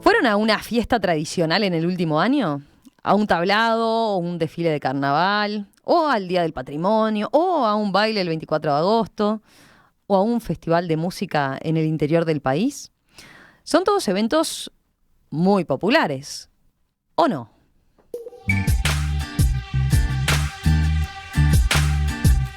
¿Fueron a una fiesta tradicional en el último año? ¿A un tablado o un desfile de carnaval? ¿O al Día del Patrimonio? ¿O a un baile el 24 de agosto? ¿O a un festival de música en el interior del país? Son todos eventos muy populares, ¿o no?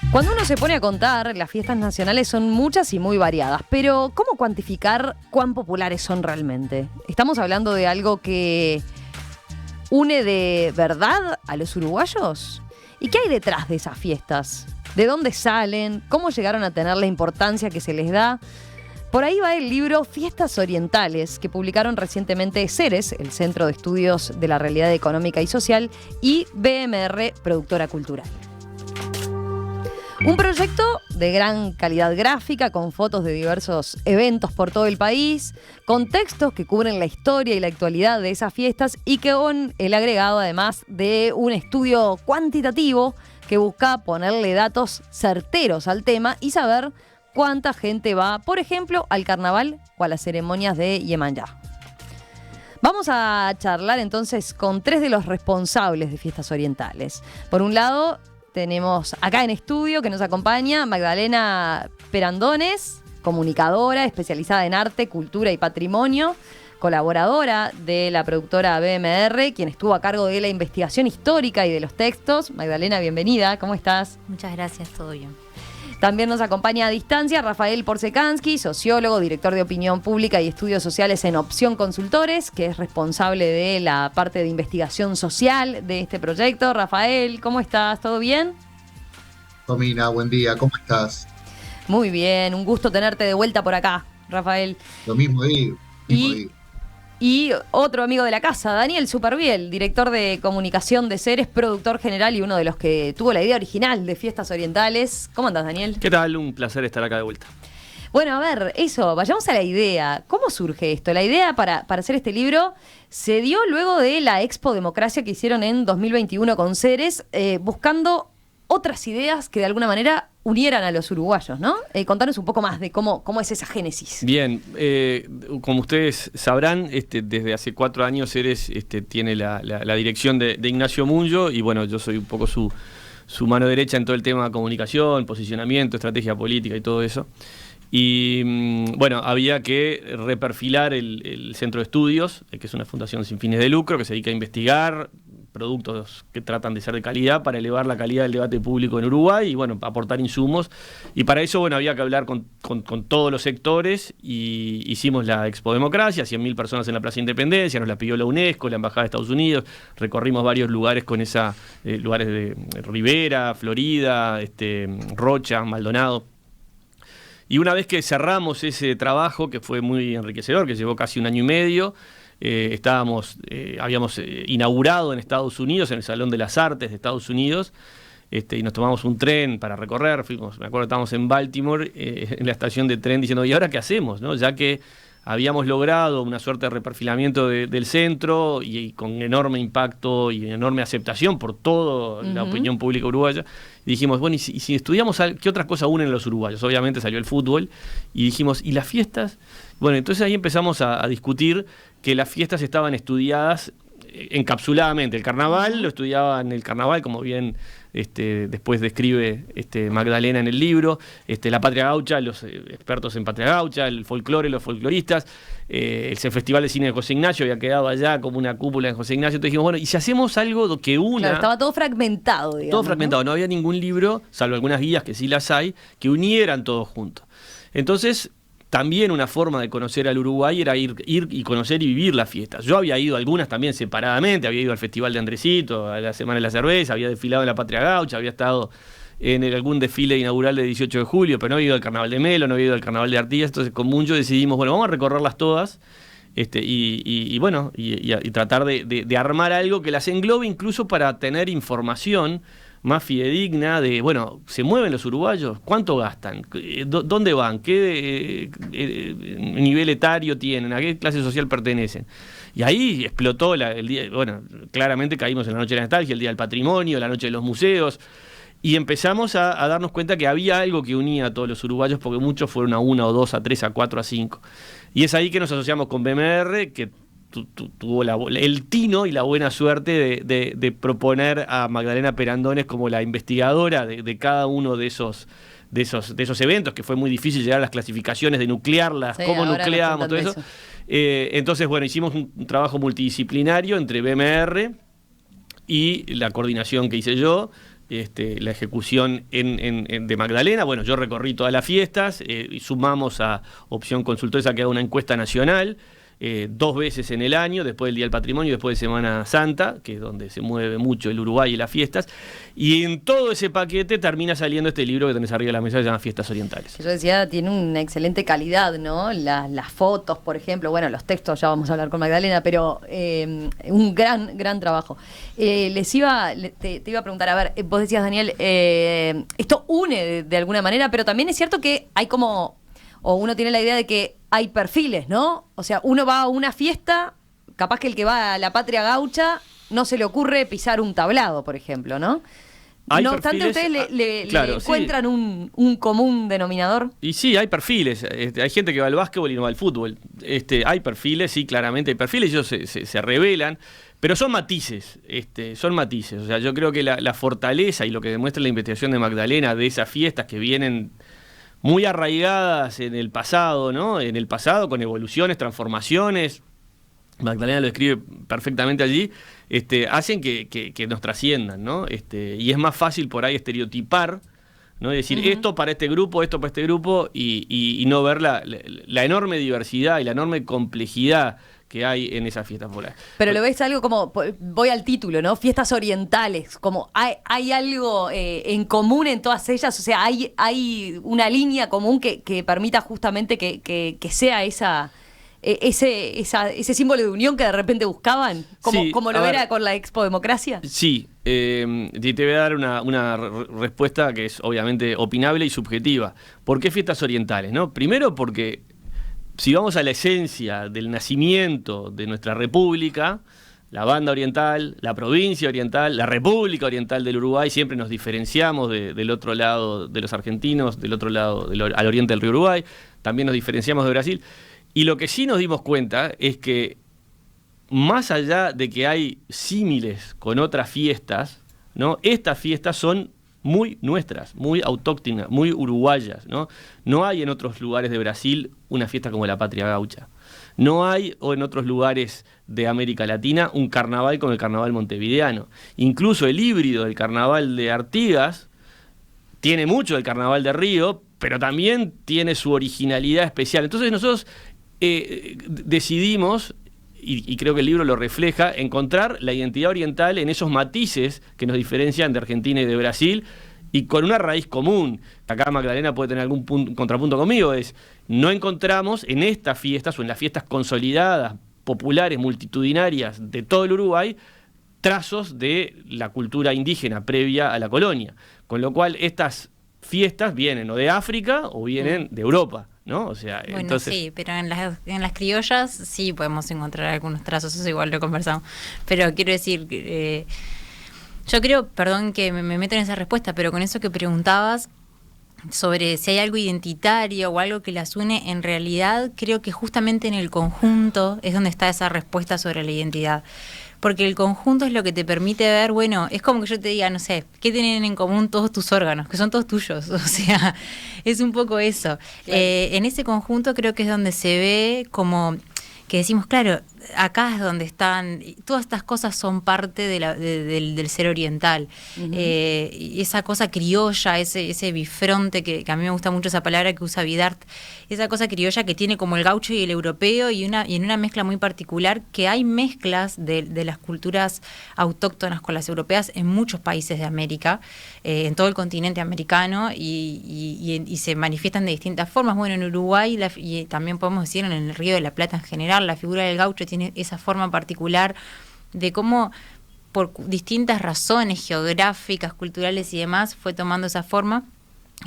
Cuando uno se pone a contar, las fiestas nacionales son muchas y muy variadas, pero ¿cómo cuantificar cuán populares son realmente? ¿Estamos hablando de algo que une de verdad a los uruguayos? ¿Y qué hay detrás de esas fiestas? ¿De dónde salen? ¿Cómo llegaron a tener la importancia que se les da? Por ahí va el libro Fiestas Orientales, que publicaron recientemente Ceres, el Centro de Estudios de la Realidad Económica y Social, y BMR, Productora Cultural. Un proyecto de gran calidad gráfica, con fotos de diversos eventos por todo el país, con textos que cubren la historia y la actualidad de esas fiestas y que con el agregado además de un estudio cuantitativo que busca ponerle datos certeros al tema y saber cuánta gente va, por ejemplo, al carnaval o a las ceremonias de Yemanjá. Vamos a charlar entonces con tres de los responsables de Fiestas Orientales. Por un lado, tenemos acá en estudio que nos acompaña Magdalena Perandones, comunicadora especializada en arte, cultura y patrimonio, colaboradora de la productora BMR, quien estuvo a cargo de la investigación histórica y de los textos. Magdalena, bienvenida, ¿cómo estás? Muchas gracias, todo bien. También nos acompaña a distancia Rafael Porsekansky, sociólogo, director de opinión pública y estudios sociales en Opción Consultores, que es responsable de la parte de investigación social de este proyecto. Rafael, ¿cómo estás? ¿Todo bien? Romina, buen día, ¿cómo estás? Muy bien, un gusto tenerte de vuelta por acá, Rafael. Lo mismo digo. Y otro amigo de la casa, Daniel Superviel, director de comunicación de Ceres, productor general y uno de los que tuvo la idea original de Fiestas Orientales. ¿Cómo andás, Daniel? ¿Qué tal? Un placer estar acá de vuelta. Bueno, a ver, vayamos a la idea. ¿Cómo surge esto? La idea para hacer este libro se dio luego de la Expo Democracia que hicieron en 2021 con Ceres, buscando otras ideas que de alguna manera unieran a los uruguayos, ¿no? Contanos un poco más de cómo es esa génesis. Bien, como ustedes sabrán, desde hace 4 años Ceres tiene la dirección de Ignacio Munjo y bueno, yo soy un poco su mano derecha en todo el tema de comunicación, posicionamiento, estrategia política y todo eso. Y bueno, había que reperfilar el Centro de Estudios, que es una fundación sin fines de lucro, que se dedica a investigar productos que tratan de ser de calidad para elevar la calidad del debate público en Uruguay y bueno, aportar insumos. Y para eso, bueno, había que hablar con todos los sectores y hicimos la Expo Democracia, 100.000 personas en la Plaza Independencia, nos la pidió la UNESCO, la Embajada de Estados Unidos, recorrimos varios lugares con lugares de Rivera, Florida, Rocha, Maldonado. Y una vez que cerramos ese trabajo, que fue muy enriquecedor, que llevó casi 1 año y medio, habíamos inaugurado en Estados Unidos, en el Salón de las Artes de Estados Unidos, y nos tomamos un tren para recorrer, me acuerdo que estábamos en Baltimore, en la estación de tren, diciendo, ¿y ahora qué hacemos? ¿No? Ya que habíamos logrado una suerte de reperfilamiento del centro y con enorme impacto y enorme aceptación por toda la opinión pública uruguaya. Y dijimos, bueno, ¿y si estudiamos qué otras cosas unen a los uruguayos? Obviamente salió el fútbol y dijimos, ¿y las fiestas? Bueno, entonces ahí empezamos a discutir que las fiestas estaban estudiadas encapsuladamente. El carnaval lo estudiaban el carnaval, como bien después describe Magdalena en el libro, la patria gaucha, los expertos en patria gaucha, el folclore, los folcloristas, el Festival de Cine de José Ignacio había quedado allá como una cúpula en José Ignacio. Entonces dijimos, bueno, ¿y si hacemos algo que una? Claro, estaba todo fragmentado, digamos. Todo fragmentado, ¿no? Había ningún libro, salvo algunas guías que sí las hay, que unieran todos juntos. Entonces, también una forma de conocer al Uruguay era ir y conocer y vivir las fiestas. Yo había ido a algunas también separadamente, había ido al Festival de Andresito, a la Semana de la Cerveza, había desfilado en la Patria Gaucha, había estado en algún desfile inaugural de 18 de julio, pero no había ido al Carnaval de Melo, no había ido al Carnaval de Artigas. Entonces con Munjo decidimos, bueno, vamos a recorrerlas todas y tratar de armar algo que las englobe incluso para tener información más fidedigna de, bueno, ¿se mueven los uruguayos? ¿Cuánto gastan? ¿Dónde van? ¿Qué nivel etario tienen? ¿A qué clase social pertenecen? Y ahí explotó el día, bueno, claramente caímos en la noche de la nostalgia, el día del patrimonio, la noche de los museos, y empezamos a darnos cuenta que había algo que unía a todos los uruguayos, porque muchos fueron a 1, a 2, a 3, a 4, a 5. Y es ahí que nos asociamos con BMR, que tuvo el tino y la buena suerte de proponer a Magdalena Perandones como la investigadora de cada uno de esos eventos, que fue muy difícil llegar a las clasificaciones, de nuclearlas, cómo nucleamos, todo eso. Entonces, bueno, hicimos un trabajo multidisciplinario entre BMR y la coordinación que hice yo, la ejecución de Magdalena. Bueno, yo recorrí todas las fiestas, y sumamos a Opción Consultores a que haga una encuesta nacional, 2 veces en el año, después del Día del Patrimonio y después de Semana Santa, que es donde se mueve mucho el Uruguay y las fiestas, y en todo ese paquete termina saliendo este libro que tenés arriba de la mesa, que se llama Fiestas Orientales. Yo decía, tiene una excelente calidad, ¿no? Las fotos, por ejemplo, bueno, los textos, ya vamos a hablar con Magdalena, pero un gran trabajo. Te iba a preguntar, a ver, vos decías, Daniel, esto une de alguna manera, pero también es cierto que hay como, o uno tiene la idea de que hay perfiles, ¿no? O sea, uno va a una fiesta, capaz que el que va a la Patria Gaucha no se le ocurre pisar un tablado, por ejemplo, ¿no? No obstante, ustedes le encuentran un común denominador. Y sí, hay perfiles. Hay gente que va al básquetbol y no va al fútbol. Hay perfiles, sí, claramente hay perfiles, ellos se revelan, pero son matices. Son matices. O sea, yo creo que la fortaleza y lo que demuestra la investigación de Magdalena de esas fiestas que vienen muy arraigadas en el pasado, ¿no? En el pasado, con evoluciones, transformaciones. Magdalena lo escribe perfectamente allí, hacen que nos trasciendan, ¿no? Y es más fácil por ahí estereotipar, ¿no? Es decir, esto para este grupo, y no ver la enorme diversidad y la enorme complejidad que hay en esas fiestas populares. Pero lo ves algo como, voy al título, ¿no? Fiestas orientales, como hay algo en común en todas ellas, o sea, hay una línea común que permita justamente que sea ese símbolo de unión que de repente buscaban, como lo era con la Expo Democracia. Sí, te voy a dar una respuesta que es obviamente opinable y subjetiva. ¿Por qué fiestas orientales, no? Primero porque si vamos a la esencia del nacimiento de nuestra república, la banda oriental, la provincia oriental, la República Oriental del Uruguay, siempre nos diferenciamos del otro lado de los argentinos, del otro lado, al oriente del río Uruguay, también nos diferenciamos de Brasil. Y lo que sí nos dimos cuenta es que, más allá de que hay símiles con otras fiestas, ¿no? Estas fiestas son muy nuestras, muy autóctonas, muy uruguayas, ¿no? No hay en otros lugares de Brasil una fiesta como la Patria Gaucha. No hay en otros lugares de América Latina un carnaval como el carnaval montevideano. Incluso el híbrido del carnaval de Artigas tiene mucho del carnaval de Río, pero también tiene su originalidad especial. Entonces nosotros decidimos, y creo que el libro lo refleja, encontrar la identidad oriental en esos matices que nos diferencian de Argentina y de Brasil, y con una raíz común. Acá Magdalena puede tener algún contrapunto conmigo, no encontramos en estas fiestas o en las fiestas consolidadas, populares, multitudinarias de todo el Uruguay, trazos de la cultura indígena previa a la colonia. Con lo cual estas fiestas vienen o de África o vienen de Europa, ¿no? O sea, bueno, entonces... sí, pero en las criollas sí podemos encontrar algunos trazos, eso igual lo conversamos. Pero quiero decir, yo creo, perdón que me meto en esa respuesta, pero con eso que preguntabas sobre si hay algo identitario o algo que las une, en realidad creo que justamente en el conjunto es donde está esa respuesta sobre la identidad. Porque el conjunto es lo que te permite ver, bueno, es como que yo te diga, no sé, ¿qué tienen en común todos tus órganos? Que son todos tuyos, o sea, es un poco eso. Claro. En ese conjunto creo que es donde se ve como que decimos, claro, acá es donde están, todas estas cosas son parte del ser oriental. Esa cosa criolla, ese bifronte, que a mí me gusta mucho esa palabra que usa Vidart, esa cosa criolla que tiene como el gaucho y el europeo, y en una mezcla muy particular, que hay mezclas de las culturas autóctonas con las europeas en muchos países de América, en todo el continente americano, y se manifiestan de distintas formas. Bueno, en Uruguay, y también podemos decir en el Río de la Plata en general, la figura del gaucho tiene esa forma particular de cómo, por distintas razones geográficas, culturales y demás, fue tomando esa forma.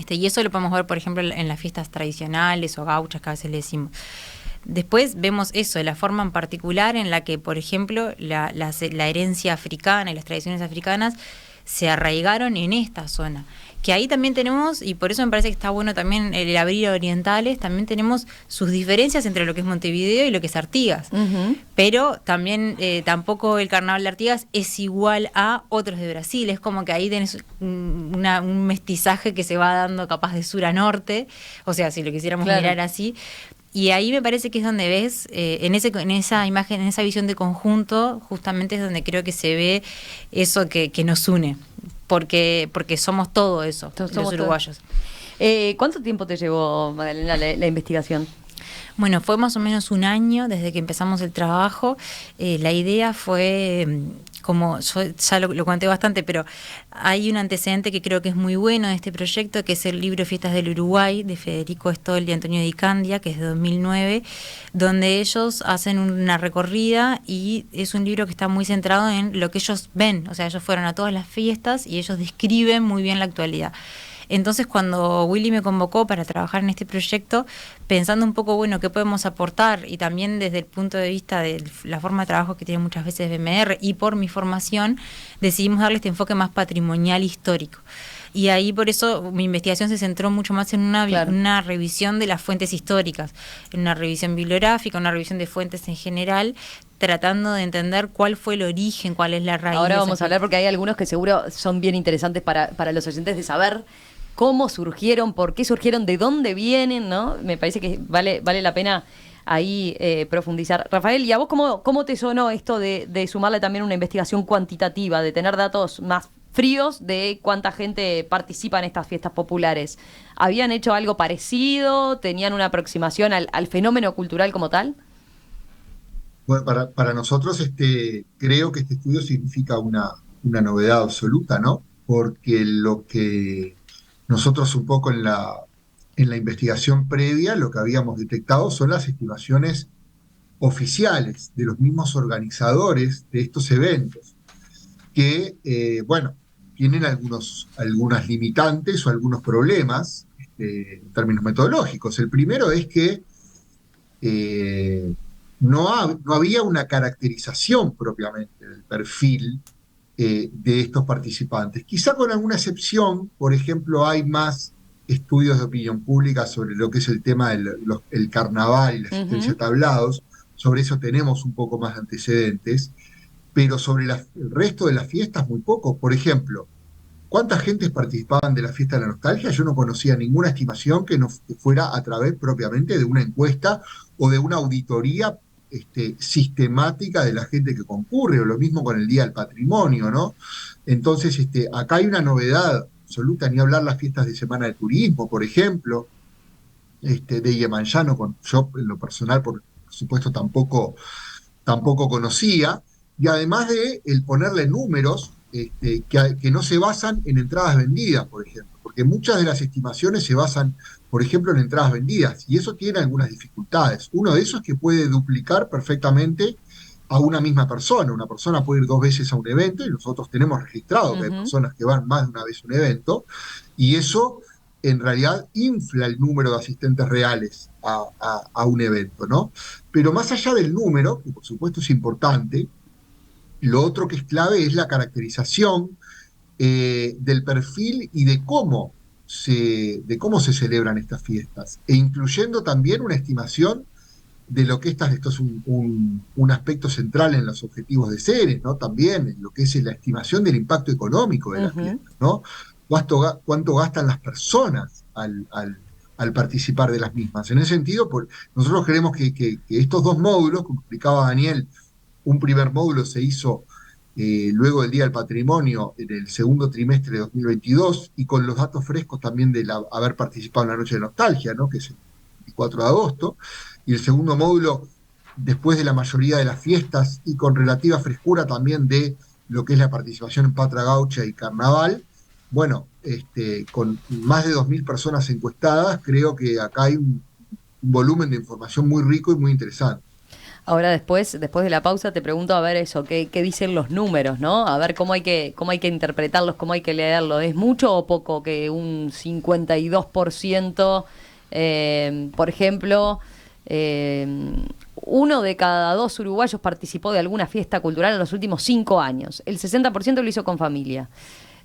Y eso lo podemos ver, por ejemplo, en las fiestas tradicionales o gauchas que a veces le decimos. Después vemos eso, la forma en particular en la que, por ejemplo, la herencia africana y las tradiciones africanas se arraigaron en esta zona. que ahí también tenemos, y por eso me parece que está bueno también el abrir a orientales, también tenemos sus diferencias entre lo que es Montevideo y lo que es Artigas. Pero también tampoco el carnaval de Artigas es igual a otros de Brasil, es como que ahí tenés un mestizaje que se va dando capaz de sur a norte, o sea, si lo quisiéramos mirar así. Y ahí me parece que es donde ves, en esa imagen, en esa visión de conjunto, justamente es donde creo que se ve eso que nos une, porque somos todo eso, los uruguayos. ¿Cuánto tiempo te llevó, Magdalena, la investigación? Bueno, fue más o menos un año desde que empezamos el trabajo. La idea fue, como yo ya lo conté bastante, pero hay un antecedente que creo que es muy bueno de este proyecto, que es el libro Fiestas del Uruguay, de Federico Stoll y Antonio Di Candia, que es de 2009, donde ellos hacen una recorrida y es un libro que está muy centrado en lo que ellos ven. O sea, ellos fueron a todas las fiestas y ellos describen muy bien la actualidad. Entonces, cuando Willy me convocó para trabajar en este proyecto, pensando un poco, bueno, qué podemos aportar, y también desde el punto de vista de la forma de trabajo que tiene muchas veces BMR y por mi formación, decidimos darle este enfoque más patrimonial histórico. Y ahí por eso mi investigación se centró mucho más en una revisión de las fuentes históricas, en una revisión bibliográfica, una revisión de fuentes en general, tratando de entender cuál fue el origen, cuál es la raíz. Ahora vamos a hablar porque hay algunos que seguro son bien interesantes para los oyentes de saber cómo surgieron, por qué surgieron, de dónde vienen, ¿no? Me parece que vale la pena ahí profundizar. Rafael, ¿y a vos cómo te sonó esto de sumarle también una investigación cuantitativa, de tener datos más fríos de cuánta gente participa en estas fiestas populares? ¿Habían hecho algo parecido? ¿Tenían una aproximación al fenómeno cultural como tal? Bueno, para nosotros creo que este estudio significa una novedad absoluta, ¿no? Porque lo que nosotros un poco en la investigación previa, lo que habíamos detectado son las estimaciones oficiales de los mismos organizadores de estos eventos, que, bueno, tienen algunas limitantes o algunos problemas en términos metodológicos. El primero es que no había una caracterización propiamente del perfil de estos participantes. Quizá con alguna excepción, por ejemplo, hay más estudios de opinión pública sobre lo que es el tema del carnaval y la existencia de tablados. Sobre eso tenemos un poco más de antecedentes, pero sobre el resto de las fiestas muy poco. Por ejemplo, ¿cuántas gentes participaban de la fiesta de la nostalgia? Yo no conocía ninguna estimación que no fuera a través propiamente de una encuesta o de una auditoría sistemática de la gente que concurre, o lo mismo con el Día del Patrimonio, ¿no? Entonces, acá hay una novedad absoluta, ni hablar las fiestas de Semana de Turismo, por ejemplo, de Iemanjano, yo en lo personal, por supuesto, tampoco conocía, y además de el ponerle números que no se basan en entradas vendidas, por ejemplo, porque muchas de las estimaciones se basan, por ejemplo, en entradas vendidas, y eso tiene algunas dificultades. Uno de esos es que puede duplicar perfectamente a una misma persona. Una persona puede ir 2 veces a un evento, y nosotros tenemos registrado que hay personas que van más de una vez a un evento, y eso en realidad infla el número de asistentes reales a un evento, ¿no? Pero más allá del número, que por supuesto es importante, lo otro que es clave es la caracterización del perfil y de cómo se celebran estas fiestas, e incluyendo también una estimación de lo que esto es un aspecto central en los objetivos de CERES, ¿no? También en lo que es la estimación del impacto económico de las fiestas, ¿no? ¿Cuánto gastan las personas al participar de las mismas? En ese sentido, nosotros creemos que estos 2 módulos, como explicaba Daniel, un primer módulo se hizo luego del Día del Patrimonio en el segundo trimestre de 2022, y con los datos frescos también de haber participado en la Noche de Nostalgia, ¿no? Que es el 24 de agosto, y el segundo módulo después de la mayoría de las fiestas y con relativa frescura también de lo que es la participación en Patra Gaucha y Carnaval. Bueno, con más de 2.000 personas encuestadas, creo que acá hay un volumen de información muy rico y muy interesante. Ahora después de la pausa te pregunto a ver eso, qué dicen los números, ¿no? A ver cómo hay que interpretarlos, cómo hay que leerlos. ¿Es mucho o poco que un 52%, por ejemplo, 1 de cada 2 uruguayos participó de alguna fiesta cultural en los últimos 5 años? El 60% lo hizo con familia.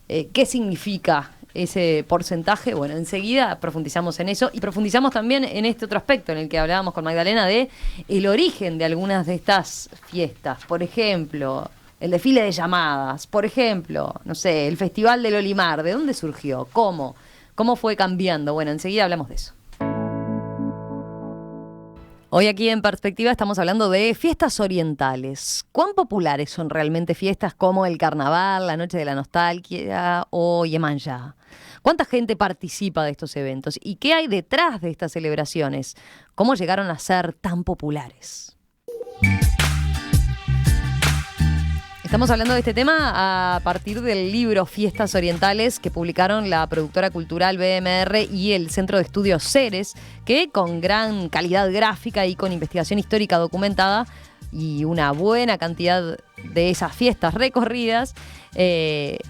¿Qué significa ese porcentaje? Bueno, enseguida profundizamos en eso y profundizamos también en este otro aspecto en el que hablábamos con Magdalena de el origen de algunas de estas fiestas. Por ejemplo, el desfile de llamadas, por ejemplo, no sé, el Festival del Olimar, ¿de dónde surgió? ¿Cómo? ¿Cómo fue cambiando? Bueno, enseguida hablamos de eso. Hoy aquí en Perspectiva estamos hablando de fiestas orientales. ¿Cuán populares son realmente fiestas como el Carnaval, la Noche de la Nostalgia o Iemanjá? ¿Cuánta gente participa de estos eventos? ¿Y qué hay detrás de estas celebraciones? ¿Cómo llegaron a ser tan populares? Estamos hablando de este tema a partir del libro Fiestas Orientales que publicaron la productora cultural BMR y el Centro de Estudios Ceres, que con gran calidad gráfica y con investigación histórica documentada y una buena cantidad de esas fiestas recorridas,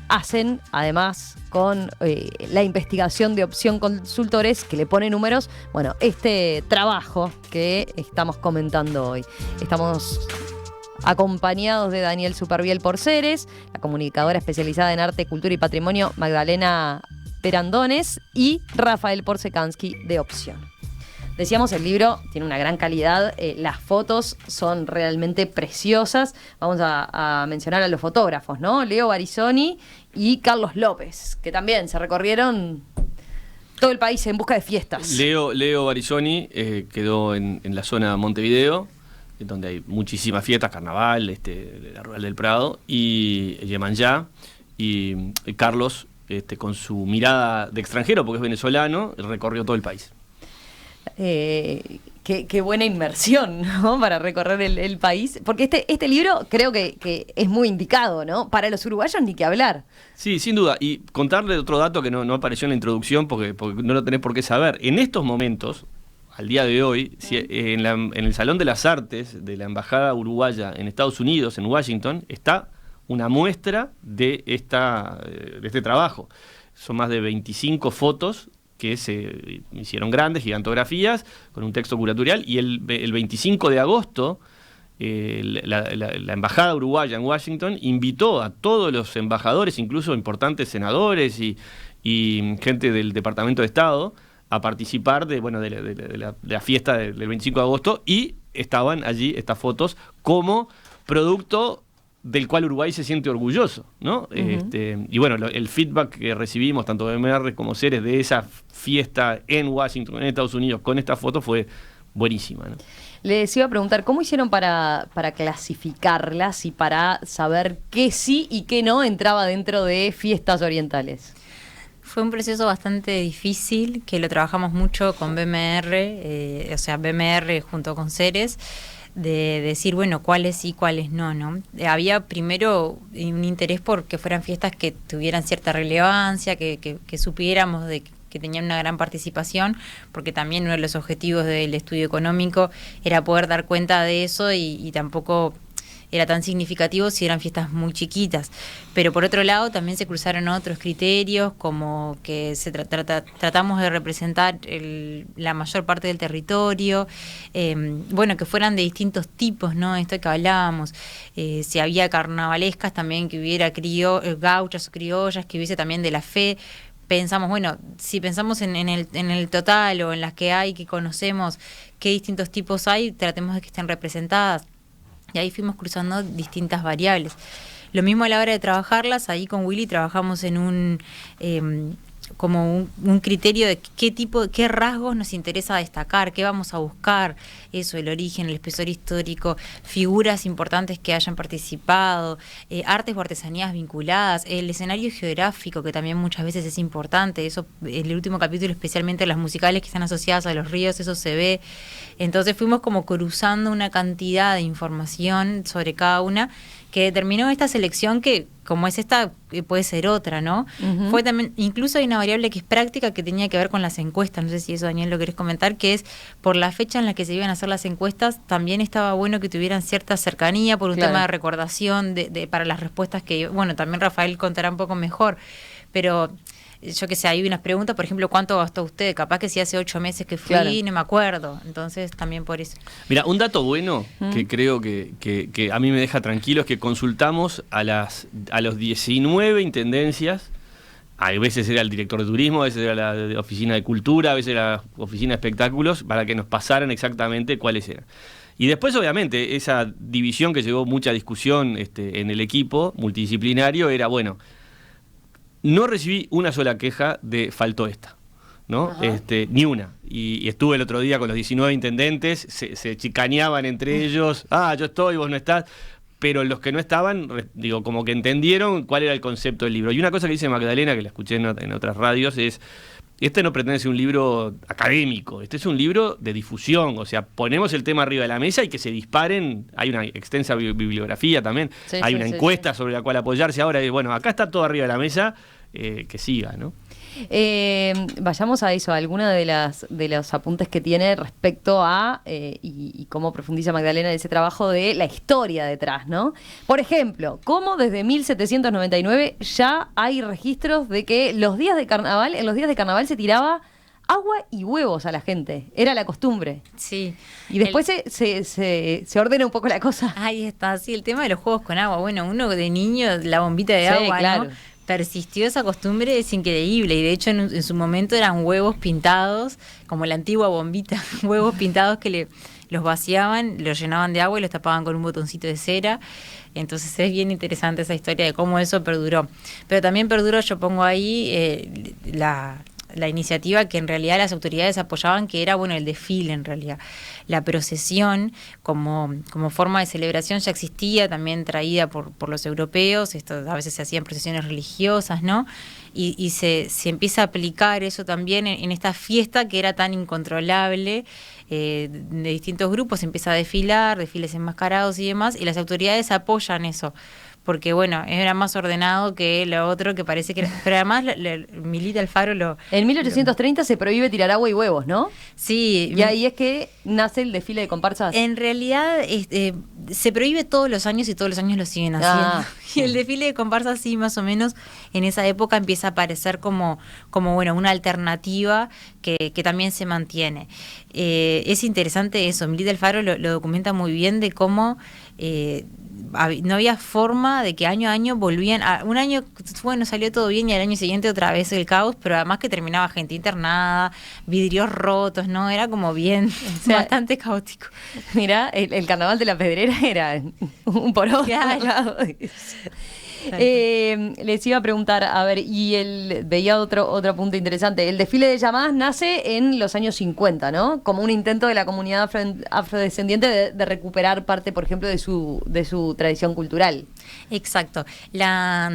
hacen además con la investigación de Opción Consultores que le pone números, bueno, este trabajo que estamos comentando hoy. Estamos acompañados de Daniel Superviel por Ceres, la comunicadora especializada en arte, cultura y patrimonio Magdalena Perandones y Rafael Porsekansky de Opción. Decíamos, el libro tiene una gran calidad, las fotos son realmente preciosas. Vamos a mencionar a los fotógrafos, ¿no? Leo Barisoni y Carlos López, que también se recorrieron todo el país en busca de fiestas. Leo Barisoni quedó en la zona Montevideo, donde hay muchísimas fiestas, carnaval, la Rural del Prado, y Iemanjá, y Carlos, con su mirada de extranjero, porque es venezolano, recorrió todo el país. Qué buena inmersión, ¿no? Para recorrer el país, porque este libro creo que es muy indicado, ¿no? Para los uruguayos ni que hablar. Sí, sin duda, y contarle otro dato que no apareció en la introducción, porque no lo tenés por qué saber. En estos momentos, al día de hoy, en el Salón de las Artes de la Embajada Uruguaya en Estados Unidos, en Washington, está una muestra de este trabajo. Son más de 25 fotos que se hicieron grandes, gigantografías, con un texto curatorial, y el 25 de agosto la Embajada Uruguaya en Washington invitó a todos los embajadores, incluso importantes senadores y gente del Departamento de Estado, a participar de la fiesta del 25 de agosto, y estaban allí estas fotos como producto del cual Uruguay se siente orgulloso, ¿no? Uh-huh. Y bueno, el feedback que recibimos, tanto de MR como Ceres, de esa fiesta en Washington, en Estados Unidos, con esta foto fue buenísima, ¿no? Les iba a preguntar, ¿cómo hicieron para clasificarlas y para saber qué sí y qué no entraba dentro de fiestas orientales? Fue un proceso bastante difícil, que lo trabajamos mucho con BMR, BMR junto con Ceres, de decir, bueno, cuáles sí, cuáles no, ¿no? Había primero un interés por que fueran fiestas que tuvieran cierta relevancia, que supiéramos que tenían una gran participación, porque también uno de los objetivos del estudio económico era poder dar cuenta de eso y tampoco era tan significativo si eran fiestas muy chiquitas. Pero por otro lado también se cruzaron otros criterios, como que tratamos de representar la mayor parte del territorio, que fueran de distintos tipos, ¿no? Esto que hablábamos, si había carnavalescas también, que hubiera gauchas o criollas, que hubiese también de la fe. Pensamos, bueno, si pensamos en el total o en las que hay, que conocemos qué distintos tipos hay, tratemos de que estén representadas. Y ahí fuimos cruzando distintas variables. Lo mismo a la hora de trabajarlas, ahí con Willy trabajamos en un criterio de qué rasgos nos interesa destacar, qué vamos a buscar, eso, el origen, el espesor histórico, figuras importantes que hayan participado, artes o artesanías vinculadas, el escenario geográfico, que también muchas veces es importante, eso en el último capítulo, especialmente las musicales que están asociadas a los ríos, eso se ve. Entonces fuimos como cruzando una cantidad de información sobre cada una, que determinó esta selección que, como es esta, puede ser otra, ¿no? Uh-huh. Fue también, incluso hay una variable que es práctica, que tenía que ver con las encuestas, no sé si eso, Daniel, lo querés comentar, que es por la fecha en la que se iban a hacer las encuestas, también estaba bueno que tuvieran cierta cercanía por un tema de recordación para las respuestas que, bueno, también Rafael contará un poco mejor, pero yo que sé, hay unas preguntas, por ejemplo, ¿cuánto gastó usted? Capaz que si hace 8 meses que fui, no me acuerdo. Entonces, también por eso. Mira, un dato bueno que creo que a mí me deja tranquilo es que consultamos a los 19 intendencias A veces era el director de turismo, a veces era la oficina de cultura, a veces era la oficina de espectáculos, para que nos pasaran exactamente cuáles eran. Y después, obviamente, esa división que llevó mucha discusión en el equipo multidisciplinario era, bueno, no recibí una sola queja de faltó esta, ¿no? Ni una. Y estuve el otro día con los 19 intendentes, se chicaneaban entre ellos, yo estoy, vos no estás. Pero los que no estaban, digo, como que entendieron cuál era el concepto del libro. Y una cosa que dice Magdalena, que la escuché en otras radios, es, este no pretende ser un libro académico, este es un libro de difusión, o sea, ponemos el tema arriba de la mesa y que se disparen, hay una extensa bibliografía también, hay una encuesta sobre la cual apoyarse ahora, y bueno, acá está todo arriba de la mesa, que siga, ¿no? Vayamos a eso, a alguna de los apuntes que tiene respecto a y cómo profundiza Magdalena en ese trabajo de la historia detrás, ¿no? Por ejemplo, cómo desde 1799 ya hay registros de que en los días de carnaval se tiraba agua y huevos a la gente. Era la costumbre. Sí. Y después se ordena un poco la cosa. Ahí está, sí, el tema de los juegos con agua. Bueno, uno de niño, la bombita de agua, claro. ¿no? Persistió esa costumbre, es increíble, y de hecho en su momento eran huevos pintados, como la antigua bombita, huevos pintados que los vaciaban, los llenaban de agua y los tapaban con un botoncito de cera. Entonces es bien interesante esa historia de cómo eso perduró. Pero también perduró, yo pongo ahí la iniciativa que en realidad las autoridades apoyaban, que era, bueno, el desfile en realidad. La procesión como forma de celebración ya existía, también traída por los europeos, esto a veces se hacían procesiones religiosas, ¿no? Y se empieza a aplicar eso también en esta fiesta que era tan incontrolable, de distintos grupos, se empieza a desfilar, desfiles enmascarados y demás, y las autoridades apoyan eso. Porque, bueno, era más ordenado que lo otro, que parece que era... Pero además, Milita Alfaro En 1830 se prohíbe tirar agua y huevos, ¿no? Sí. Y ahí es que nace el desfile de comparsas. En realidad, se prohíbe todos los años y todos los años lo siguen haciendo. Y el desfile de comparsas, sí, más o menos, en esa época empieza a aparecer como bueno, una alternativa que también se mantiene. Es interesante eso. Milita Alfaro lo documenta muy bien de cómo... no había forma de que año a año volvían un año, bueno, salió todo bien y al año siguiente otra vez el caos, pero además que terminaba gente internada, vidrios rotos, ¿no? Era como bien, bastante caótico. Mirá, el carnaval de la Pedrera era un por otro. Claro. Les iba a preguntar, a ver, veía otro punto interesante. El desfile de llamadas nace en los años 50, ¿no? Como un intento de la comunidad afrodescendiente de recuperar parte, por ejemplo, de su tradición cultural. Exacto. La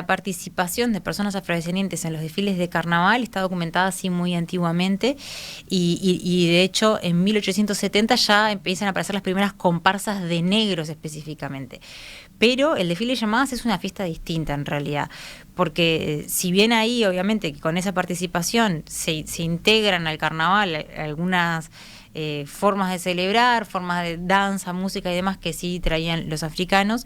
participación de personas afrodescendientes en los desfiles de carnaval está documentada así muy antiguamente y de hecho en 1870 ya empiezan a aparecer las primeras comparsas de negros específicamente. Pero el desfile de llamadas es una fiesta distinta en realidad, porque si bien ahí obviamente con esa participación se integran al carnaval algunas formas de celebrar, formas de danza, música y demás que sí traían los africanos,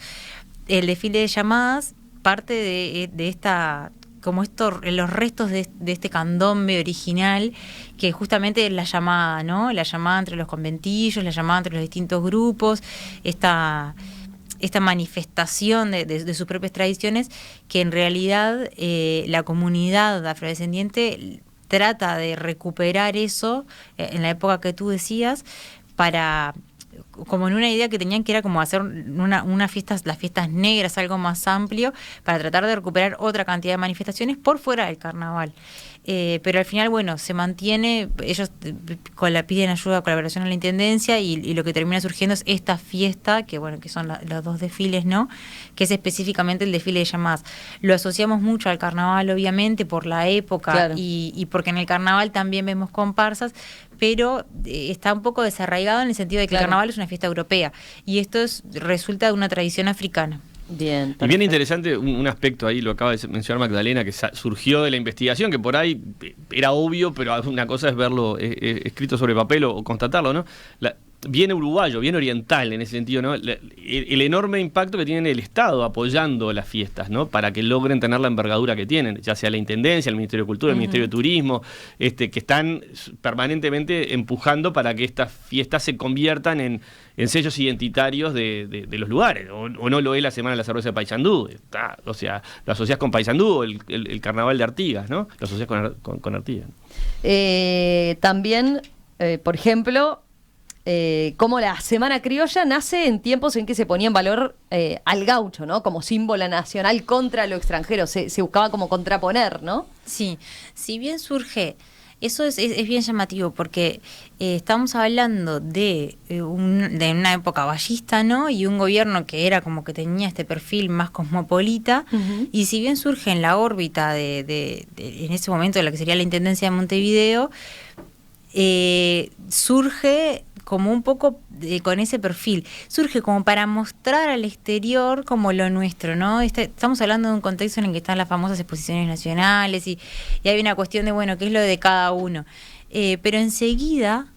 el desfile de llamadas parte de esta... como los restos de este candombe original, que justamente es la llamada, ¿no? La llamada entre los conventillos, la llamada entre los distintos grupos, esta manifestación de sus propias tradiciones, que en realidad la comunidad afrodescendiente trata de recuperar eso en la época que tú decías, como en una idea que tenían, que era como hacer las fiestas negras, algo más amplio, para tratar de recuperar otra cantidad de manifestaciones por fuera del carnaval. Pero al final, bueno, se mantiene, ellos piden ayuda, colaboración a la Intendencia y lo que termina surgiendo es esta fiesta, que bueno, que son los dos desfiles, ¿no? Que es específicamente el desfile de llamadas. Lo asociamos mucho al carnaval, obviamente, por la época, claro, y porque en el carnaval también vemos comparsas, pero está un poco desarraigado en el sentido de que, claro, el carnaval es una fiesta europea y esto resulta de una tradición africana. Bien, y bien interesante un aspecto ahí, lo acaba de mencionar Magdalena, que surgió de la investigación, que por ahí era obvio, pero una cosa es verlo escrito sobre papel o constatarlo, ¿no? bien uruguayo, bien oriental en ese sentido, ¿no? El enorme impacto que tiene el Estado apoyando las fiestas, ¿no? Para que logren tener la envergadura que tienen, ya sea la Intendencia, el Ministerio de Cultura, el Ministerio de Turismo, que están permanentemente empujando para que estas fiestas se conviertan en sellos identitarios de los lugares. O no lo es la Semana de la Cerveza de Paysandú, o sea, lo asociás con Paysandú, o el Carnaval de Artigas, ¿no? Lo asociás con Artigas. También, por ejemplo, como la Semana Criolla nace en tiempos en que se ponía en valor al gaucho, ¿no? Como símbolo nacional contra lo extranjero. Se buscaba como contraponer, ¿no? Sí, si bien surge, eso es bien llamativo, porque estamos hablando de una época vallista, ¿no? Y un gobierno que era como que tenía este perfil más cosmopolita, y si bien surge en la órbita de en ese momento de lo que sería la Intendencia de Montevideo, surge como un poco con ese perfil, surge como para mostrar al exterior como lo nuestro, ¿no? Estamos hablando de un contexto en el que están las famosas exposiciones nacionales y hay una cuestión de, bueno, qué es lo de cada uno. Pero enseguida,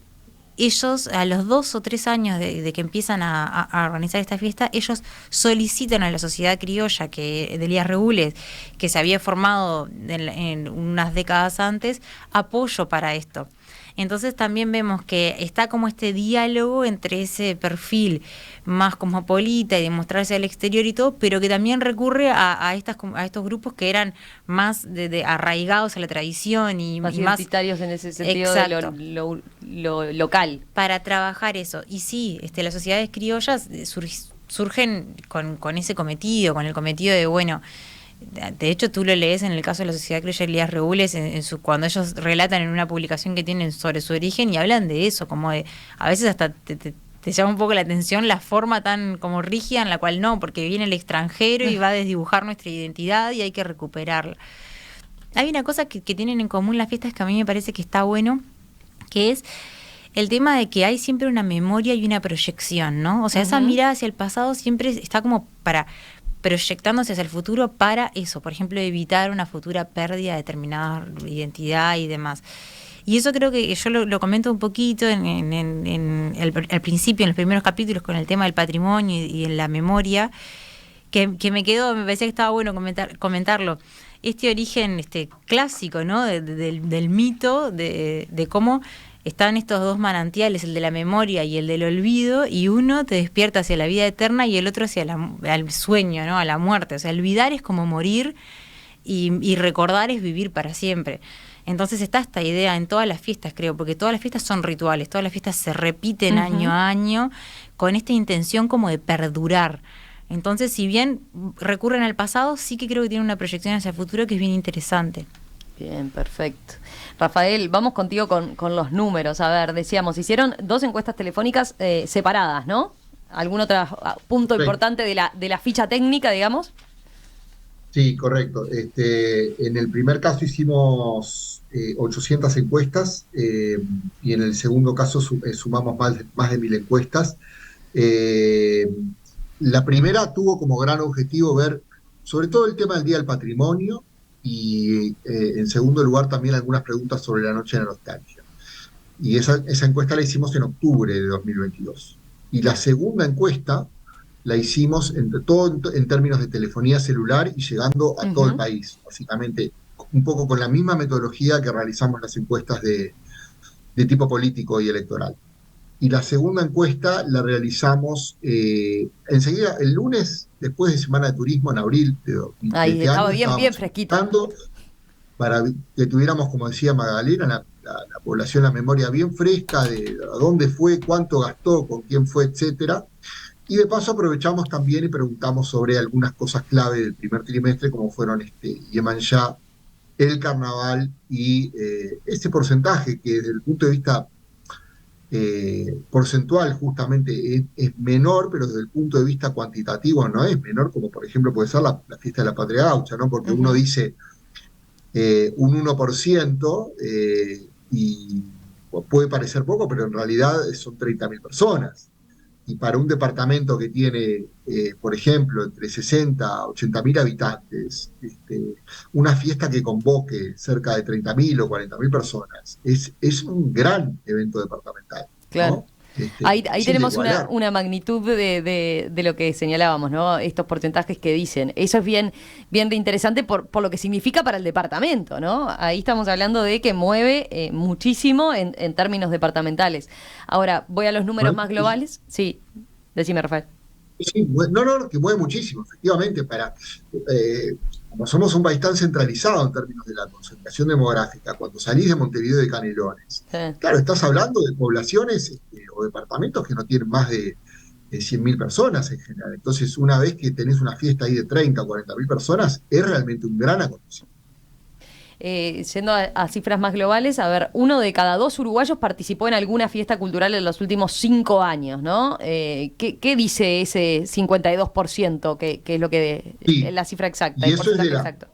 ellos, a los 2 o 3 años de que empiezan a organizar esta fiesta, ellos solicitan a la sociedad criolla de Elías Regules, que se había formado en unas décadas antes, apoyo para esto. Entonces también vemos que está como este diálogo entre ese perfil más cosmopolita y de mostrarse al exterior y todo, pero que también recurre a estos grupos que eran más de arraigados a la tradición y más identitarios en ese sentido. Exacto. De lo local. Para trabajar eso. Y sí, las sociedades criollas surgen con ese cometido, con el cometido de, bueno, de hecho tú lo lees en el caso de la Sociedad Criolla Elías Regules, cuando ellos relatan en una publicación que tienen sobre su origen y hablan de eso, como de, a veces hasta te llama un poco la atención la forma tan como rígida en la cual no, porque viene el extranjero y va a desdibujar nuestra identidad y hay que recuperarla. Hay una cosa que tienen en común las fiestas que a mí me parece que está bueno, que es el tema de que hay siempre una memoria y una proyección, ¿no? O sea, esa mirada hacia el pasado siempre está como proyectándose hacia el futuro para eso, por ejemplo, evitar una futura pérdida de determinada identidad y demás. Y eso creo que yo lo comento un poquito al principio, en los primeros capítulos, con el tema del patrimonio y en la memoria, que me parecía que estaba bueno comentarlo. Este origen clásico, ¿no? Del mito, de cómo están estos dos manantiales, el de la memoria y el del olvido, y uno te despierta hacia la vida eterna y el otro hacia al sueño, ¿no? A la muerte. O sea, olvidar es como morir y recordar es vivir para siempre. Entonces está esta idea en todas las fiestas, creo, porque todas las fiestas son rituales, todas las fiestas se repiten año a año con esta intención como de perdurar. Entonces, si bien recurren al pasado, sí que creo que tienen una proyección hacia el futuro que es bien interesante. Bien, perfecto. Rafael, vamos contigo con los números. A ver, decíamos, hicieron 2 encuestas telefónicas separadas, ¿no? ¿Algún otro punto importante de la ficha técnica, digamos? Sí, correcto. En el primer caso hicimos 800 encuestas y en el segundo caso sumamos más de 1000 encuestas. La primera tuvo como gran objetivo ver sobre todo el tema del Día del Patrimonio y en segundo lugar también algunas preguntas sobre la Noche de la Nostalgia. Y esa encuesta la hicimos en octubre de 2022. Y la segunda encuesta la hicimos en términos de telefonía celular y llegando a todo el país, básicamente, un poco con la misma metodología que realizamos las encuestas de tipo político y electoral. Y la segunda encuesta la realizamos enseguida, el lunes, después de Semana de Turismo, en abril de 2020. Ahí estaba bien fresquito. Para que tuviéramos, como decía Magdalena, la población, la memoria bien fresca de a dónde fue, cuánto gastó, con quién fue, etcétera. Y de paso aprovechamos también y preguntamos sobre algunas cosas clave del primer trimestre, como fueron Iemanjá, el carnaval y ese porcentaje que desde el punto de vista porcentual justamente es menor, pero desde el punto de vista cuantitativo no es menor, como por ejemplo puede ser la fiesta de la Patria Gaucha, ¿no? Porque uno dice un 1% y puede parecer poco, pero en realidad son 30.000 personas. Y para un departamento que tiene, por ejemplo, entre 60 a 80.000 habitantes, una fiesta que convoque cerca de 30.000 o 40.000 personas, es un gran evento departamental. Claro. ¿No? Ahí difícil de tenemos igualar. una magnitud de lo que señalábamos, ¿no? Estos porcentajes que dicen. Eso es bien interesante por lo que significa para el departamento, ¿no? Ahí estamos hablando de que mueve muchísimo en términos departamentales. Ahora, voy a los números más globales. Sí, decime, Rafael. Sí, no, que mueve muchísimo, efectivamente, como somos un país tan centralizado en términos de la concentración demográfica, cuando salís de Montevideo de Canelones, Sí. claro, estás hablando de poblaciones o departamentos que no tienen más de 100.000 personas en general. Entonces, una vez que tenés una fiesta ahí de 30 o 40.000 personas, es realmente un gran acontecimiento. Yendo a cifras más globales, a ver, 1 de cada 2 uruguayos participó en alguna fiesta cultural en los últimos 5 años, ¿no? ¿Qué dice ese 52%, que es lo que Sí, es la cifra exacta, y el porcentaje exacto?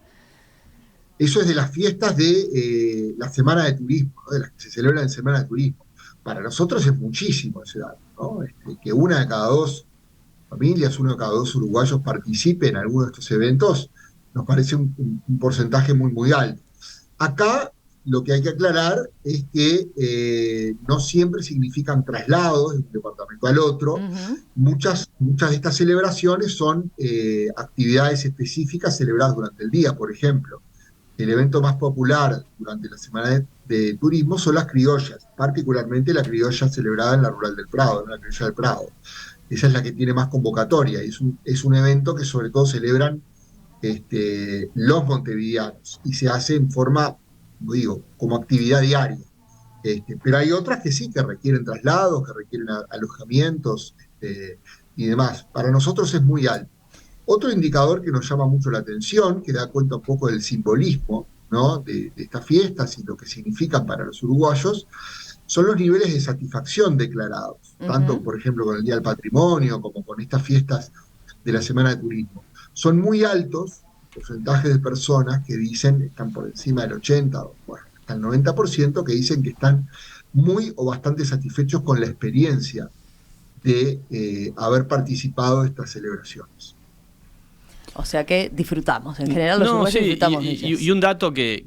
eso es de las fiestas de la Semana de Turismo, ¿no? De las que se celebran en Semana de Turismo. Para nosotros es muchísimo ese dato, ¿no? Que 1 de cada 2 familias, 1 de cada 2 uruguayos participe en alguno de estos eventos, nos parece un porcentaje muy, muy alto. Acá lo que hay que aclarar es que no siempre significan traslados de un departamento al otro. Ujú. Muchas de estas celebraciones son actividades específicas celebradas durante el día. Por ejemplo, el evento más popular durante la semana de turismo son las criollas, particularmente la criolla celebrada en la Rural del Prado, en la criolla del Prado. Esa es la que tiene más convocatoria. Es un evento que sobre todo celebran los montevideanos y se hace en forma, como digo, como actividad diaria. Pero hay otras que sí, que requieren traslados, que requieren alojamientos y demás. Para nosotros es muy alto. Otro indicador que nos llama mucho la atención, que da cuenta un poco del simbolismo, ¿no? de estas fiestas y lo que significan para los uruguayos, son los niveles de satisfacción declarados, tanto, por ejemplo, con el Día del Patrimonio como con estas fiestas de la Semana de Turismo. Son muy altos porcentajes de personas que dicen, están por encima del 80, bueno, hasta el 90%, que dicen que están muy o bastante satisfechos con la experiencia de haber participado de estas celebraciones. O sea que disfrutamos, en general los uruguayos disfrutamos de ellas. Y un dato que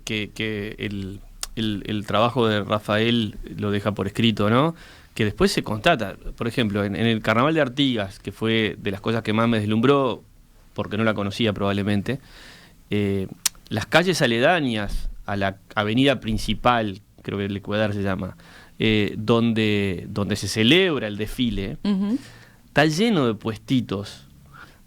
el trabajo de Rafael lo deja por escrito, ¿no? Que después se constata. Por ejemplo, en el Carnaval de Artigas, que fue de las cosas que más me deslumbró, porque no la conocía probablemente, las calles aledañas a la avenida principal, creo que el Ecuador se llama, donde se celebra el desfile, está lleno de puestitos,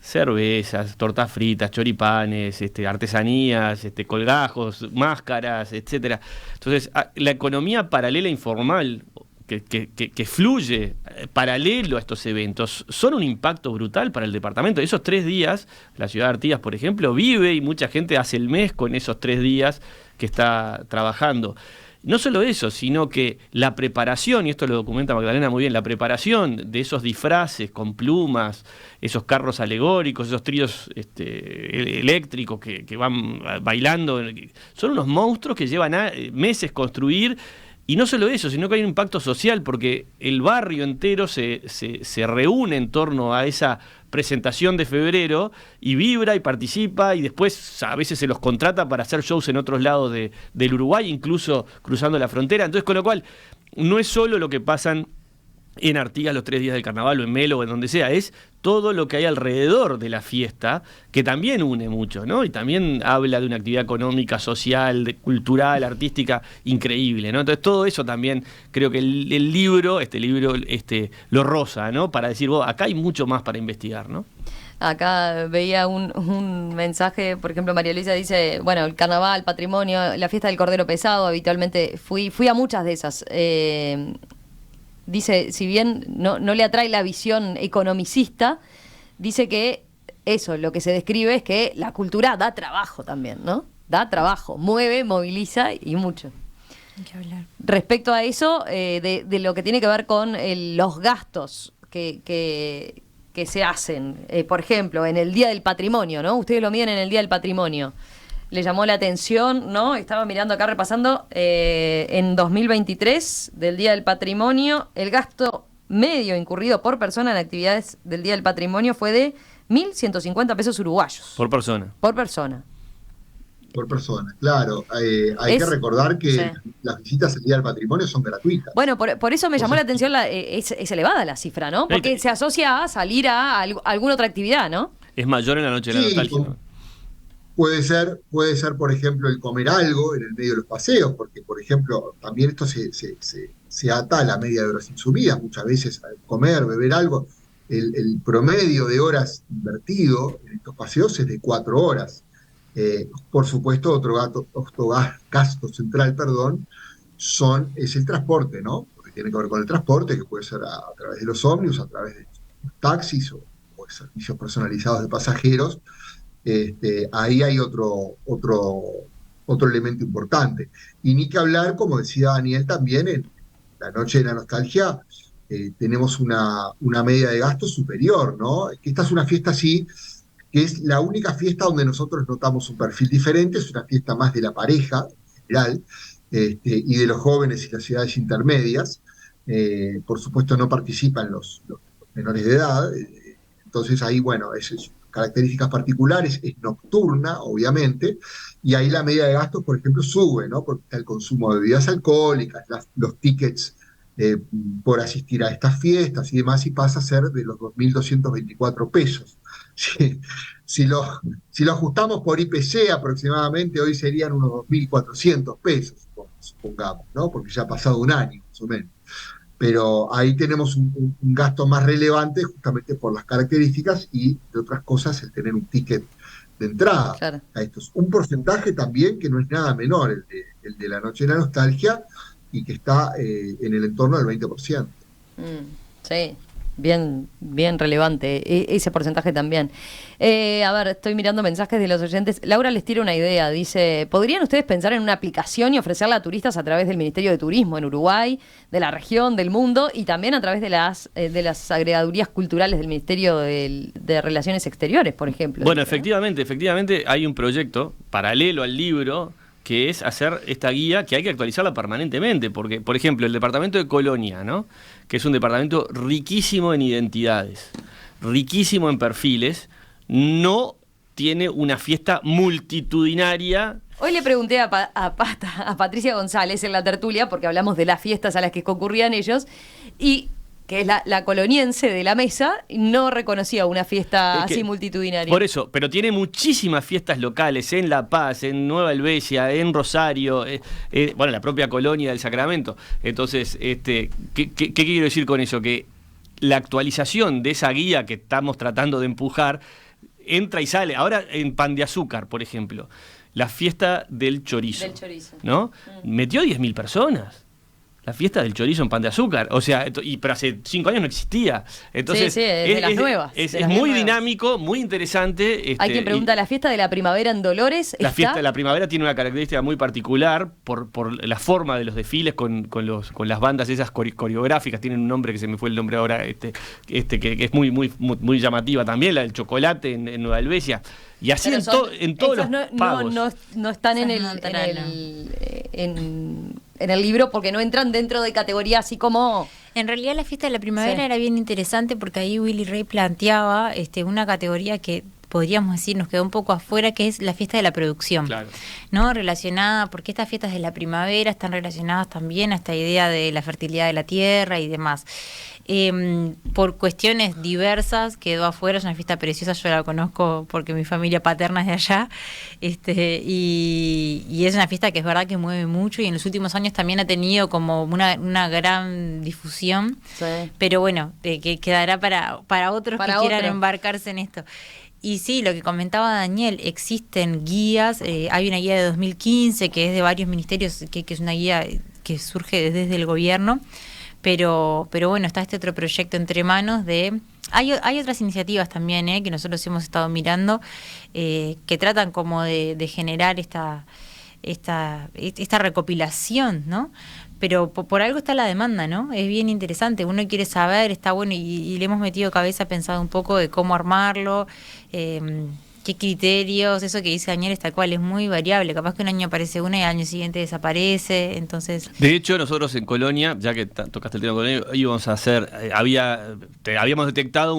cervezas, tortas fritas, choripanes, artesanías, colgajos, máscaras, etcétera. Entonces, la economía paralela informal que fluye paralelo a estos eventos son un impacto brutal para el departamento. Esos 3 días, la ciudad de Artigas, por ejemplo, vive y mucha gente hace el mes con esos 3 días que está trabajando. No solo eso, sino que la preparación, y esto lo documenta Magdalena muy bien, la preparación de esos disfraces con plumas, esos carros alegóricos, esos tríos eléctricos que van bailando, son unos monstruos que llevan meses construir. Y no solo eso, sino que hay un impacto social, porque el barrio entero se reúne en torno a esa presentación de febrero y vibra y participa, y después a veces se los contrata para hacer shows en otros lados del Uruguay, incluso cruzando la frontera. Entonces, con lo cual, no es solo lo que pasan en Artigas los 3 días del carnaval o en Melo o en donde sea, es todo lo que hay alrededor de la fiesta, que también une mucho, ¿no? Y también habla de una actividad económica, social, cultural, artística increíble, ¿no? Entonces todo eso también creo que el libro lo roza, ¿no? Para decir, acá hay mucho más para investigar, ¿no? Acá veía un mensaje, por ejemplo, María Luisa dice, bueno, el carnaval, patrimonio, la fiesta del Cordero Pesado, habitualmente fui a muchas de esas. Dice, si bien no le atrae la visión economicista, dice que eso, lo que se describe es que la cultura da trabajo también, ¿no? Da trabajo, mueve, moviliza y mucho. Hay que hablar. Respecto a eso, de lo que tiene que ver con los gastos que se hacen, por ejemplo, en el Día del Patrimonio, ¿no? Ustedes lo miden en el Día del Patrimonio. Le llamó la atención, ¿no? Estaba mirando acá, repasando, en 2023, del Día del Patrimonio, el gasto medio incurrido por persona en actividades del Día del Patrimonio fue de 1.150 pesos uruguayos. Por persona. Por persona. por persona, claro. Hay que Es, recordar Sí. que las visitas al Día del Patrimonio son gratuitas. bueno, por eso me llamó la Entonces, atención, es elevada la cifra, ¿no? No, y Porque se asocia a salir a alguna otra actividad, ¿no? es mayor en la noche de la sí, nostalgia, ¿no? puede ser, por ejemplo, el comer algo en el medio de los paseos, porque, por ejemplo, también esto se ata a la media de horas insumidas. Muchas veces al comer, beber algo, el promedio de horas invertido en estos paseos es de 4 horas. Por supuesto, gasto central, perdón, es el transporte, ¿no? Porque tiene que ver con el transporte, que puede ser a través de los ómnibus, a través de los taxis o servicios personalizados de pasajeros. Ahí hay otro elemento importante. Y ni que hablar, como decía Daniel, también en la noche de la nostalgia tenemos una media de gasto superior, ¿no? Que esta es una fiesta así, que es la única fiesta donde nosotros notamos un perfil diferente, es una fiesta más de la pareja en general, y de los jóvenes y las edades intermedias. Por supuesto no participan los menores de edad, entonces ahí, bueno, es características particulares, es nocturna, obviamente, y ahí la media de gastos, por ejemplo, sube, ¿no? Porque está el consumo de bebidas alcohólicas, los tickets eh, por asistir a estas fiestas y demás, y pasa a ser de los 2.224 pesos. Si, si, lo, si lo ajustamos por IPC aproximadamente, hoy serían unos 2.400 pesos, supongamos, ¿no? Porque ya ha pasado un año, más o menos. Pero ahí tenemos un gasto más relevante justamente por las características y, de otras cosas, el tener un ticket de entrada Claro. a estos. Un porcentaje también que no es nada menor, el de la Noche de la Nostalgia, y que está en el entorno del 20%. Sí, bien relevante, ese porcentaje también. A ver, estoy mirando mensajes de los oyentes. Laura les tira una idea, dice, ¿podrían ustedes pensar en una aplicación y ofrecerla a turistas a través del Ministerio de Turismo en Uruguay, de la región, del mundo, y también a través de las agregadurías culturales del Ministerio de Relaciones Exteriores, por ejemplo? Bueno, Dice, efectivamente hay un proyecto paralelo al libro que es hacer esta guía que hay que actualizarla permanentemente, porque, por ejemplo, el departamento de Colonia, ¿no? Que es un departamento riquísimo en identidades, riquísimo en perfiles, no tiene una fiesta multitudinaria. Hoy le pregunté a Patricia González en la tertulia, porque hablamos de las fiestas a las que concurrían ellos, y que es la coloniense de la mesa, no reconocía una fiesta Es que, así multitudinaria. Por eso, pero tiene muchísimas fiestas locales en La Paz, en Nueva Helvecia, en Rosario, bueno, la propia Colonia del Sacramento. Entonces, ¿qué quiero decir con eso? Que la actualización de esa guía que estamos tratando de empujar entra y sale. Ahora en Pan de Azúcar, por ejemplo, la fiesta del chorizo. ¿No? Metió 10.000 personas. La fiesta del chorizo en Pan de Azúcar. O sea, pero hace 5 años no existía. Entonces, sí, es de las nuevas. Es las muy nuevas. dinámico, muy interesante. Hay quien pregunta, ¿la fiesta de la primavera en Dolores La está? fiesta de la primavera tiene una característica muy particular por la forma de los desfiles con las bandas esas coreográficas. Tienen un nombre que se me fue el nombre ahora, que es muy llamativa también, la del chocolate en Nueva Helvecia. Y así Pero en todos los pagos. No están en el libro porque no entran dentro de categoría así como... En realidad la fiesta de la primavera Sí. era bien interesante porque ahí Willy Rey planteaba una categoría que podríamos decir nos quedó un poco afuera, que es la fiesta de la producción. Claro. ¿No? Relacionada, porque estas fiestas de la primavera están relacionadas también a esta idea de la fertilidad de la tierra y demás. Por cuestiones diversas quedó afuera, es una fiesta preciosa, yo la conozco porque mi familia paterna es de allá, y es una fiesta que es verdad que mueve mucho y en los últimos años también ha tenido como una gran difusión, Sí. pero bueno, que quedará para otros Para que quieran otro. embarcarse en esto. Y sí, lo que comentaba Daniel, existen guías, hay una guía de 2015 que es de varios ministerios, que es una guía que surge desde el gobierno, pero bueno, está este otro proyecto entre manos de... Hay otras iniciativas también que nosotros hemos estado mirando, que tratan como de generar esta recopilación, ¿no? Pero por algo está la demanda, ¿no? Es bien interesante, uno quiere saber, está bueno, y le hemos metido cabeza, pensado un poco de cómo armarlo, qué criterios, eso que dice Daniel es tal cual, es muy variable. Capaz que un año aparece una y al año siguiente desaparece, entonces... De hecho, nosotros en Colonia, ya que tocaste el tema de Colonia, íbamos a hacer, habíamos detectado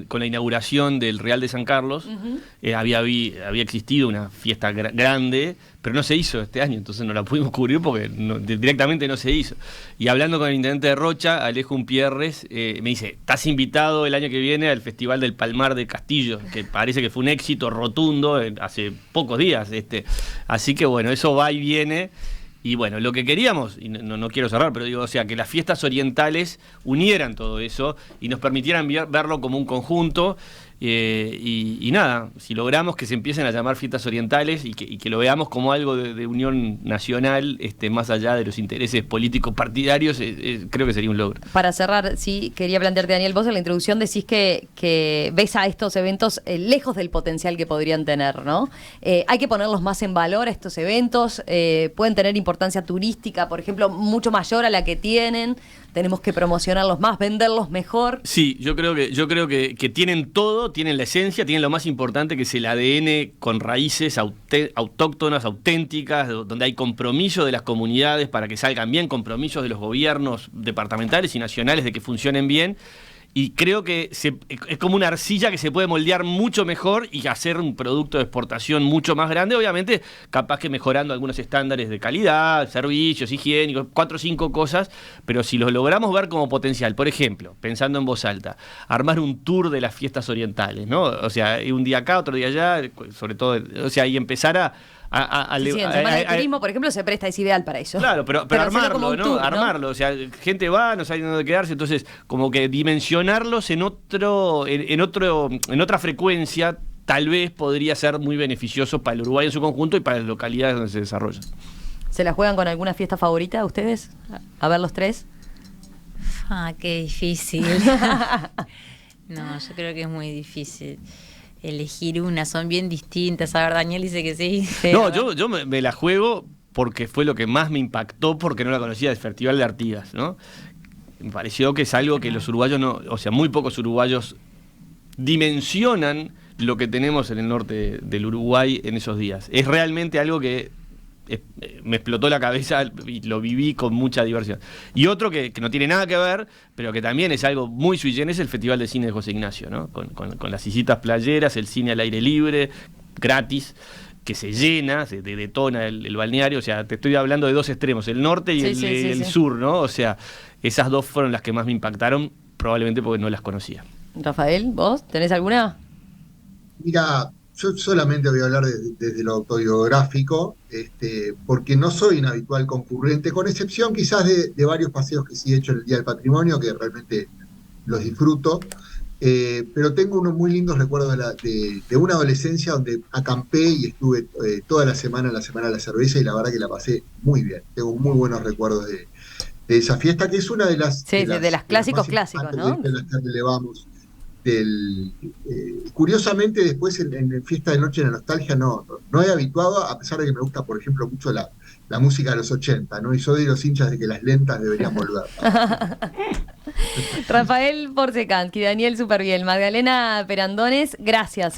con la inauguración del Real de San Carlos, había existido una fiesta grande, pero no se hizo este año, entonces no la pudimos cubrir porque directamente no se hizo. Y hablando con el intendente de Rocha, Alejo Umpierres, me dice, estás invitado el año que viene al Festival del Palmar de Castillo, que parece que fue un éxito rotundo hace pocos días. Así que bueno, eso va y viene. Y bueno, lo que queríamos, y no quiero cerrar, pero digo, o sea, que las fiestas orientales unieran todo eso y nos permitieran verlo como un conjunto. Y nada, si logramos que se empiecen a llamar fiestas orientales y que lo veamos como algo de unión nacional, más allá de los intereses políticos partidarios, creo que sería un logro. Para cerrar, sí, quería plantearte, Daniel, vos en la introducción decís que ves a estos eventos lejos del potencial que podrían tener, ¿no? Hay que ponerlos más en valor a estos eventos, pueden tener importancia turística, por ejemplo, mucho mayor a la que tienen. Tenemos que promocionarlos más, venderlos mejor. Sí, yo creo que tienen todo, tienen la esencia, tienen lo más importante, que es el ADN con raíces autóctonas, auténticas, donde hay compromiso de las comunidades para que salgan bien, compromisos de los gobiernos departamentales y nacionales de que funcionen bien. Y creo que es como una arcilla que se puede moldear mucho mejor y hacer un producto de exportación mucho más grande, obviamente capaz que mejorando algunos estándares de calidad, servicios, higiénicos, 4 o 5 cosas, pero si los logramos ver como potencial, por ejemplo, pensando en voz alta, armar un tour de las fiestas orientales, ¿no? O sea, un día acá, otro día allá, sobre todo, o sea, y empezar en Semana de Turismo, por ejemplo, se presta, es ideal para eso. Pero armarlo, ¿no? Tour, armarlo, ¿no? O sea, gente va, no sabe dónde quedarse, entonces como que dimensionarlos en otra frecuencia, tal vez podría ser muy beneficioso para el Uruguay en su conjunto y para las localidades donde se desarrollan. ¿Se la juegan con alguna fiesta favorita ustedes? A ver los tres. Qué difícil. No, yo creo que es muy difícil elegir una, son bien distintas. A ver, Daniel dice que sí. No, yo me la juego porque fue lo que más me impactó, porque no la conocía, del Festival de Artigas, ¿no? Me pareció que es algo que los uruguayos muy pocos uruguayos dimensionan lo que tenemos en el norte del Uruguay en esos días. Es realmente algo que me explotó la cabeza y lo viví con mucha diversión. Y otro que no tiene nada que ver, pero que también es algo muy sui generis, es el Festival de Cine de José Ignacio, ¿no? Con las sillitas playeras, el cine al aire libre, gratis, que se llena, se detona el balneario. O sea, te estoy hablando de dos extremos, el norte y el sur, ¿no? O sea, esas dos fueron las que más me impactaron, probablemente porque no las conocía. Rafael, ¿vos tenés alguna? Mira, yo solamente voy a hablar desde lo autobiográfico, porque no soy un habitual concurrente, con excepción quizás de varios paseos que sí he hecho en el Día del Patrimonio, que realmente los disfruto, pero tengo unos muy lindos recuerdos de una adolescencia donde acampé y estuve toda la semana de la cerveza, y la verdad que la pasé muy bien. Tengo muy buenos recuerdos de esa fiesta, que es una de las clásicos, ¿no? De las que elevamos. Curiosamente, después en Fiesta de Noche de la Nostalgia no he habituado, a pesar de que me gusta, por ejemplo, mucho la música de los 80, ¿no? Y soy de los hinchas de que las lentas deberían volver. Rafael Porcecanqui, Daniel Superviel, Magdalena Perandones, gracias,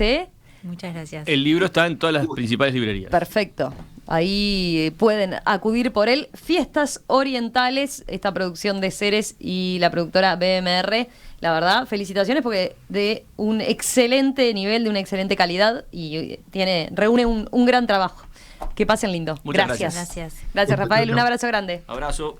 Muchas gracias. El libro está en todas las principales librerías. Perfecto. Ahí pueden acudir por él. Fiestas Orientales, esta producción de Ceres y la productora BMR. La verdad, felicitaciones porque de un excelente nivel, de una excelente calidad, y reúne un gran trabajo. Que pasen lindo. Muchas gracias. Gracias. Gracias, Rafael. Un abrazo grande. Abrazo.